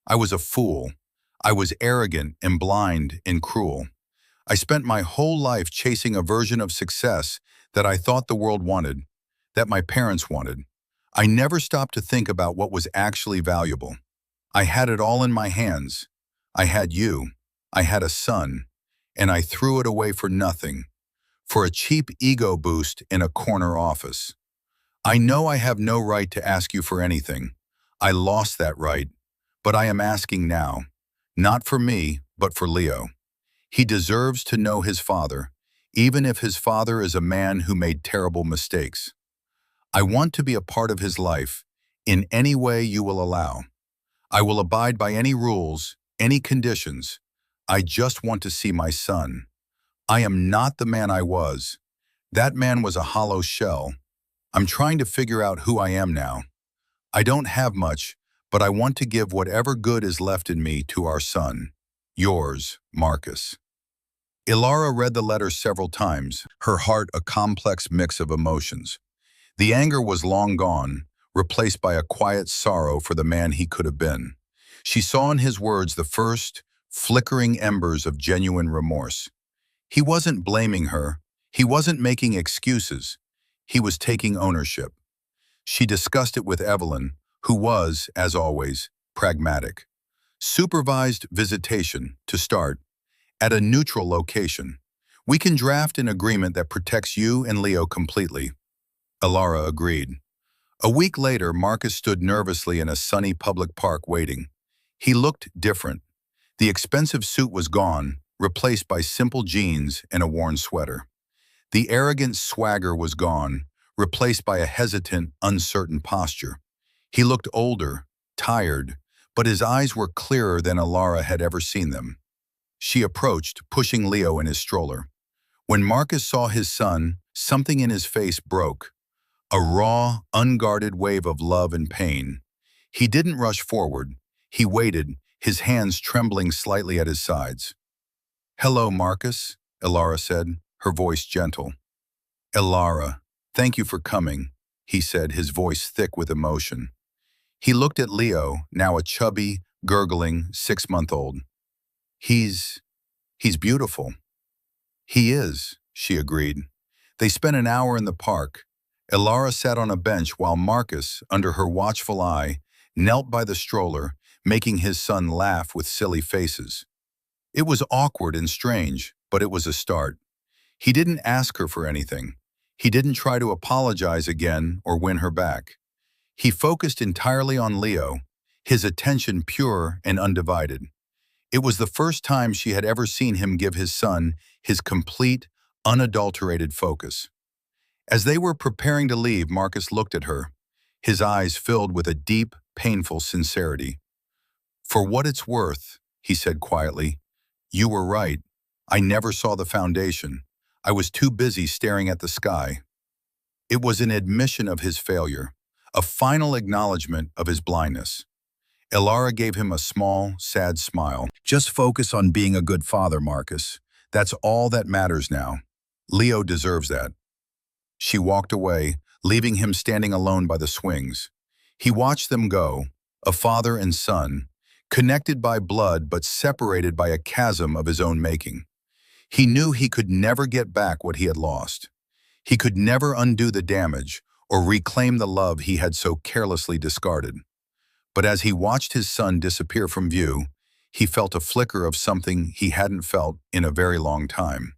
I was a fool. I was arrogant and blind and cruel. I spent my whole life chasing a version of success that I thought the world wanted, that my parents wanted. I never stopped to think about what was actually valuable. I had it all in my hands. I had you. I had a son. And I threw it away for nothing, for a cheap ego boost in a corner office. I know I have no right to ask you for anything. I lost that right, but I am asking now, not for me, but for Leo. He deserves to know his father, even if his father is a man who made terrible mistakes. I want to be a part of his life, in any way you will allow. I will abide by any rules, any conditions. I just want to see my son. I am not the man I was. That man was a hollow shell. I'm trying to figure out who I am now. I don't have much, but I want to give whatever good is left in me to our son. Yours, Marcus." Elara read the letter several times, her heart a complex mix of emotions. The anger was long gone, replaced by a quiet sorrow for the man he could have been. She saw in his words the first, flickering embers of genuine remorse. He wasn't blaming her. He wasn't making excuses. He was taking ownership. She discussed it with Evelyn, who was, as always, pragmatic. Supervised visitation, to start, at a neutral location. We can draft an agreement that protects you and Leo completely. Alara agreed. A week later, Marcus stood nervously in a sunny public park waiting. He looked different. The expensive suit was gone, replaced by simple jeans and a worn sweater. The arrogant swagger was gone, replaced by a hesitant, uncertain posture. He looked older, tired, but his eyes were clearer than Alara had ever seen them. She approached, pushing Leo in his stroller. When Marcus saw his son, something in his face broke. A raw, unguarded wave of love and pain. He didn't rush forward. He waited, his hands trembling slightly at his sides. "Hello, Marcus," Alara said, her voice gentle. "Alara, thank you for coming," he said, his voice thick with emotion. He looked at Leo, now a chubby, gurgling 6-month-old. He's beautiful." "He is," she agreed. They spent an hour in the park. Alara sat on a bench while Marcus, under her watchful eye, knelt by the stroller, making his son laugh with silly faces. It was awkward and strange, but it was a start. He didn't ask her for anything. He didn't try to apologize again or win her back. He focused entirely on Leo, his attention pure and undivided. It was the first time she had ever seen him give his son his complete, unadulterated focus. As they were preparing to leave, Marcus looked at her, his eyes filled with a deep, painful sincerity. "For what it's worth," he said quietly, "you were right. I never saw the foundation. I was too busy staring at the sky." It was an admission of his failure, a final acknowledgement of his blindness. Alara gave him a small, sad smile. "Just focus on being a good father, Marcus. That's all that matters now. Leo deserves that." She walked away, leaving him standing alone by the swings. He watched them go, a father and son, connected by blood but separated by a chasm of his own making. He knew he could never get back what he had lost. He could never undo the damage or reclaim the love he had so carelessly discarded. But as he watched his son disappear from view, he felt a flicker of something he hadn't felt in a very long time.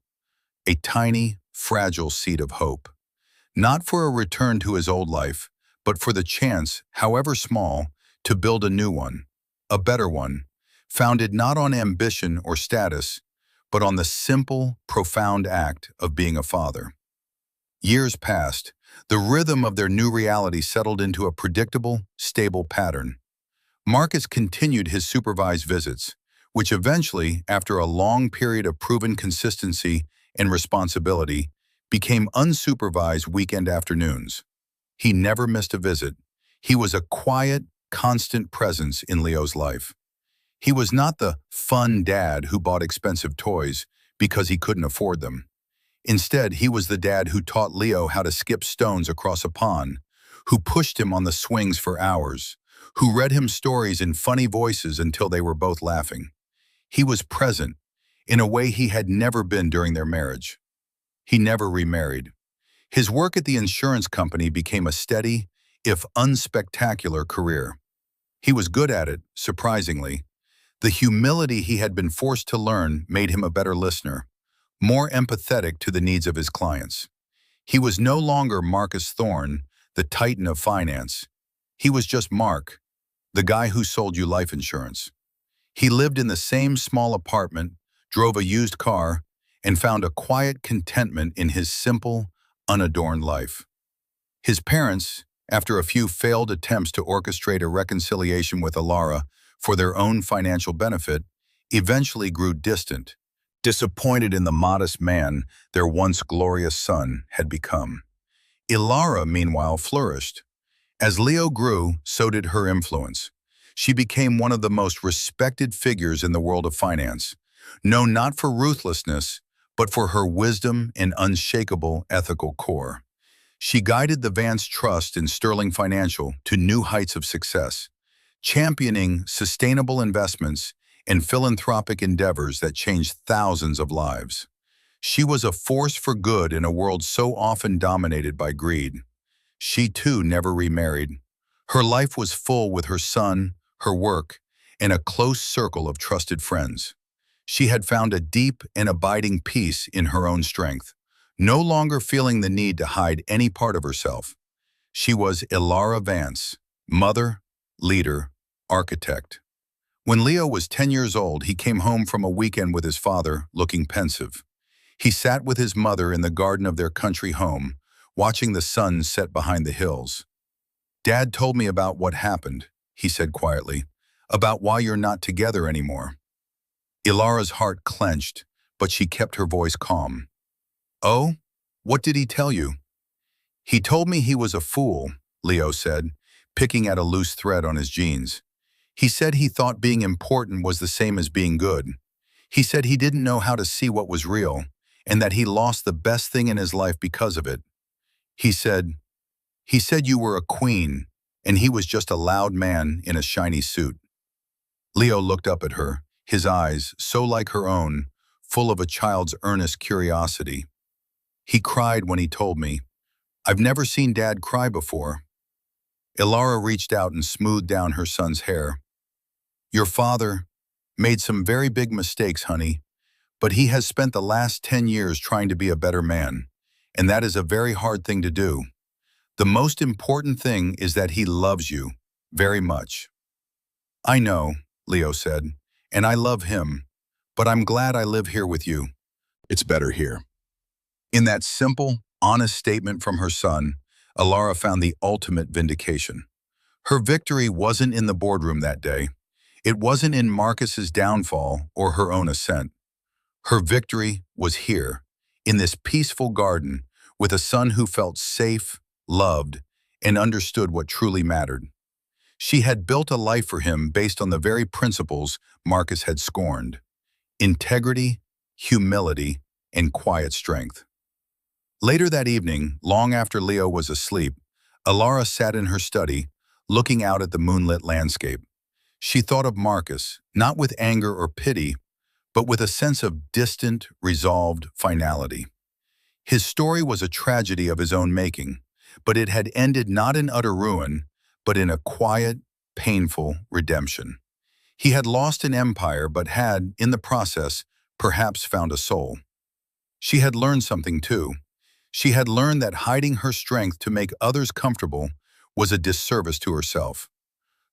A tiny, fragile seed of hope. Not for a return to his old life, but for the chance, however small, to build a new one, a better one, founded not on ambition or status, but on the simple, profound act of being a father. Years passed. The rhythm of their new reality settled into a predictable, stable pattern. Marcus continued his supervised visits, which eventually, after a long period of proven consistency and responsibility, became unsupervised weekend afternoons. He never missed a visit. He was a quiet, constant presence in Leo's life. He was not the fun dad who bought expensive toys because he couldn't afford them. Instead, he was the dad who taught Leo how to skip stones across a pond, who pushed him on the swings for hours, who read him stories in funny voices until they were both laughing. He was present, in a way he had never been during their marriage. He never remarried. His work at the insurance company became a steady, if unspectacular, career. He was good at it, surprisingly. The humility he had been forced to learn made him a better listener, more empathetic to the needs of his clients. He was no longer Marcus Thorne, the titan of finance. He was just Mark, the guy who sold you life insurance. He lived in the same small apartment, drove a used car, and found a quiet contentment in his simple, unadorned life. His parents, after a few failed attempts to orchestrate a reconciliation with Alara for their own financial benefit, eventually grew distant, disappointed in the modest man their once glorious son had become. Alara, meanwhile, flourished. As Leo grew, so did her influence. She became one of the most respected figures in the world of finance, known not for ruthlessness, but for her wisdom and unshakable ethical core. She guided the Vance Trust in Sterling Financial to new heights of success, championing sustainable investments and philanthropic endeavors that changed thousands of lives. She was a force for good in a world so often dominated by greed. She too never remarried. Her life was full with her son, her work, and a close circle of trusted friends. She had found a deep and abiding peace in her own strength, no longer feeling the need to hide any part of herself. She was Ilara Vance, mother, leader, architect. When Leo was 10 years old, he came home from a weekend with his father, looking pensive. He sat with his mother in the garden of their country home, watching the sun set behind the hills. "Dad told me about what happened," he said quietly, "about why you're not together anymore." Ilara's heart clenched, but she kept her voice calm. "Oh, what did he tell you?" "He told me he was a fool," Leo said, picking at a loose thread on his jeans. "He said he thought being important was the same as being good. He said he didn't know how to see what was real, and that he lost the best thing in his life because of it. He said, you were a queen, and he was just a loud man in a shiny suit." Leo looked up at her, his eyes, so like her own, full of a child's earnest curiosity. "He cried when he told me. I've never seen Dad cry before." Ilara reached out and smoothed down her son's hair. "Your father made some very big mistakes, honey, but he has spent the last 10 years trying to be a better man, and that is a very hard thing to do. The most important thing is that he loves you very much." "I know," Leo said, "and I love him, but I'm glad I live here with you. It's better here." In that simple, honest statement from her son, Ilara found the ultimate vindication. Her victory wasn't in the boardroom that day. It wasn't in Marcus's downfall or her own ascent. Her victory was here, in this peaceful garden, with a son who felt safe, loved, and understood what truly mattered. She had built a life for him based on the very principles Marcus had scorned: integrity, humility, and quiet strength. Later that evening, long after Leo was asleep, Ilara sat in her study, looking out at the moonlit landscape. She thought of Marcus, not with anger or pity, but with a sense of distant, resolved finality. His story was a tragedy of his own making, but it had ended not in utter ruin, but in a quiet, painful redemption. He had lost an empire, but had, in the process, perhaps found a soul. She had learned something too. She had learned that hiding her strength to make others comfortable was a disservice to herself.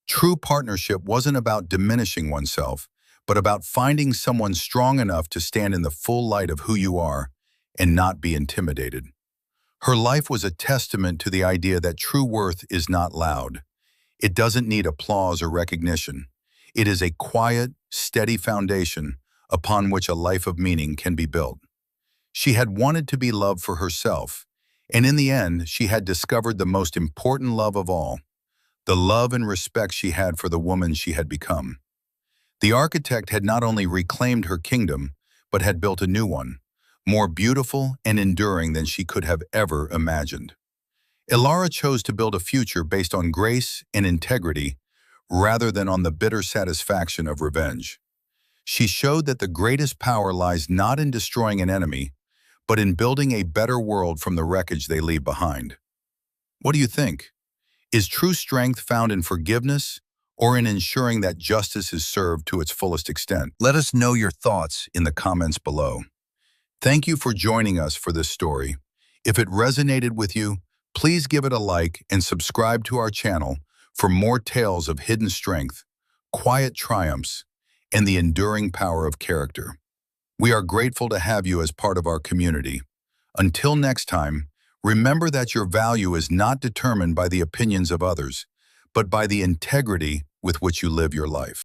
True partnership wasn't about diminishing oneself, but about finding someone strong enough to stand in the full light of who you are and not be intimidated. Her life was a testament to the idea that true worth is not loud. It doesn't need applause or recognition. It is a quiet, steady foundation upon which a life of meaning can be built. She had wanted to be loved for herself, and in the end, she had discovered the most important love of all, the love and respect she had for the woman she had become. The architect had not only reclaimed her kingdom, but had built a new one, more beautiful and enduring than she could have ever imagined. Ilara chose to build a future based on grace and integrity rather than on the bitter satisfaction of revenge. She showed that the greatest power lies not in destroying an enemy, but in building a better world from the wreckage they leave behind. What do you think? Is true strength found in forgiveness or in ensuring that justice is served to its fullest extent? Let us know your thoughts in the comments below. Thank you for joining us for this story. If it resonated with you, please give it a like and subscribe to our channel for more tales of hidden strength, quiet triumphs, and the enduring power of character. We are grateful to have you as part of our community. Until next time, remember that your value is not determined by the opinions of others, but by the integrity with which you live your life.